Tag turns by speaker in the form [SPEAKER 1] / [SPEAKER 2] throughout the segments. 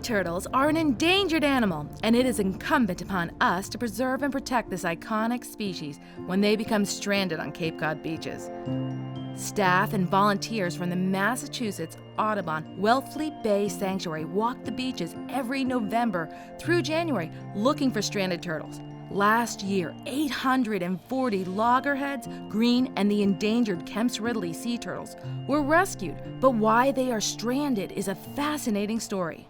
[SPEAKER 1] turtles are an endangered animal, and it is incumbent upon us to preserve and protect this iconic species when they become stranded on Cape Cod beaches. Staff and volunteers from the Massachusetts Audubon Wellfleet Bay Sanctuary walk the beaches every November through January looking for stranded turtles. Last year, 840 loggerheads, green, and the endangered Kemp's Ridley sea turtles were rescued, but why they are stranded is a fascinating story.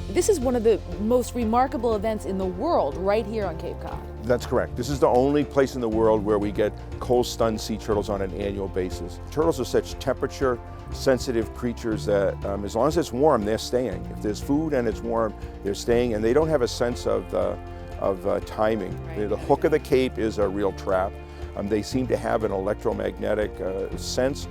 [SPEAKER 1] This is one of the most remarkable events in the world right here on Cape Cod.
[SPEAKER 2] That's correct. This is the only place in the world where we get cold-stunned sea turtles on an annual basis. Turtles are such temperature-sensitive creatures that as long as it's warm, they're staying. If there's food and it's warm, they're staying, and they don't have a sense of timing.
[SPEAKER 1] Right.
[SPEAKER 2] The hook of the Cape is a real trap. They seem to have an electromagnetic sense.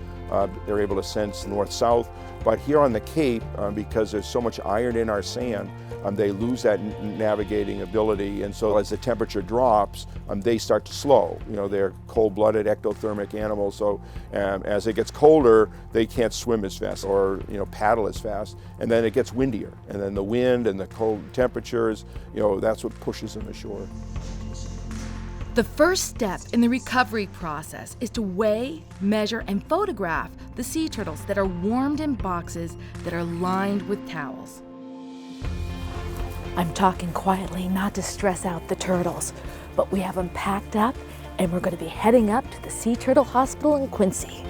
[SPEAKER 2] They're able to sense north-south. But here on the Cape, because there's so much iron in our sand, they lose that navigating ability, and so as the temperature drops, they start to slow. You know, they're cold-blooded ectothermic animals, so as it gets colder, they can't swim as fast or paddle as fast, and then it gets windier, and then the wind and the cold temperatures, that's what pushes them ashore.
[SPEAKER 1] The first step in the recovery process is to weigh, measure, and photograph the sea turtles that are warmed in boxes that are lined with towels.
[SPEAKER 3] I'm talking quietly not to stress out the turtles, but we have them packed up and we're going to be heading up to the Sea Turtle Hospital in Quincy.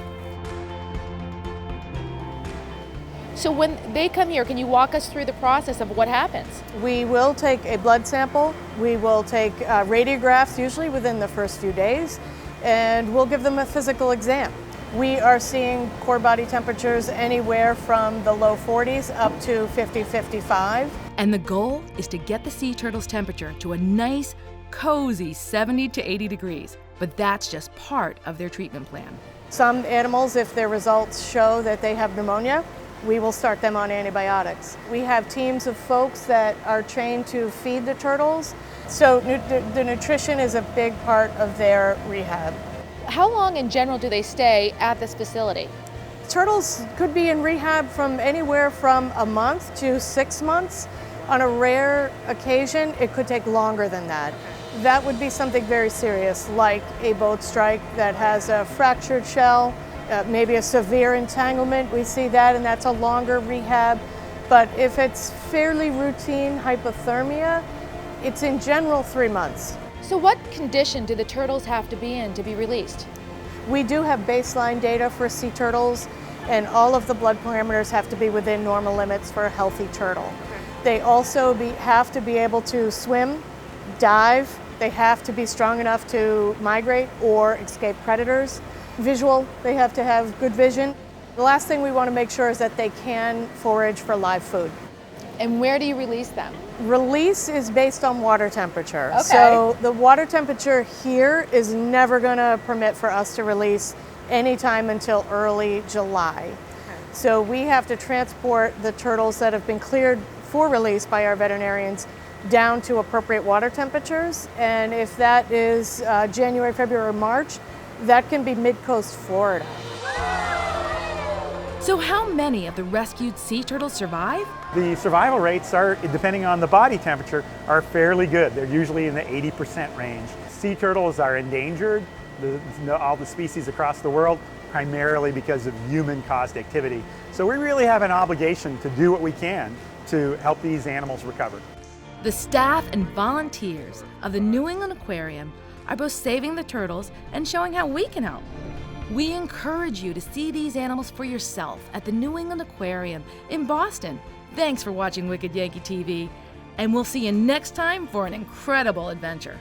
[SPEAKER 4] So when they come here, can you walk us through the process of what happens?
[SPEAKER 5] We will take a blood sample. We will take radiographs, usually within the first few days, and we'll give them a physical exam. We are seeing core body temperatures anywhere from the low 40s up to 50, 55.
[SPEAKER 1] And the goal is to get the sea turtle's temperature to a nice, cozy 70 to 80 degrees. But that's just part of their treatment plan.
[SPEAKER 5] Some animals, if their results show that they have pneumonia, we will start them on antibiotics. We have teams of folks that are trained to feed the turtles, so the nutrition is a big part of their rehab.
[SPEAKER 4] How long in general do they stay at this facility?
[SPEAKER 5] Turtles could be in rehab from anywhere from a month to 6 months. On a rare occasion, it could take longer than that. That would be something very serious, like a boat strike that has a fractured shell, maybe a severe entanglement. We see that, and that's a longer rehab. But if it's fairly routine hypothermia, it's in general 3 months.
[SPEAKER 4] So what condition do the turtles have to be in to be released?
[SPEAKER 5] We do have baseline data for sea turtles, and all of the blood parameters have to be within normal limits for a healthy turtle. They also have to be able to swim, dive. They have to be strong enough to migrate or escape predators. Visual, they have to have good vision. The last thing we want to make sure is that they can forage for live food.
[SPEAKER 4] And where do you release them?
[SPEAKER 5] Release is based on water temperature.
[SPEAKER 4] Okay.
[SPEAKER 5] So the water temperature here is never going to permit for us to release anytime until early July. Okay. So we have to transport the turtles that have been cleared for release by our veterinarians down to appropriate water temperatures. And if that is January, February, or March, that can be mid-coast Florida.
[SPEAKER 1] So how many of the rescued sea turtles survive?
[SPEAKER 6] The survival rates are, depending on the body temperature, are fairly good. They're usually in the 80% range. Sea turtles are endangered, all the species across the world, primarily because of human-caused activity. So we really have an obligation to do what we can to help these animals recover.
[SPEAKER 1] The staff and volunteers of the New England Aquarium are both saving the turtles and showing how we can help. We encourage you to see these animals for yourself at the New England Aquarium in Boston. Thanks for watching Wicked Yankee TV, and we'll see you next time for an incredible adventure.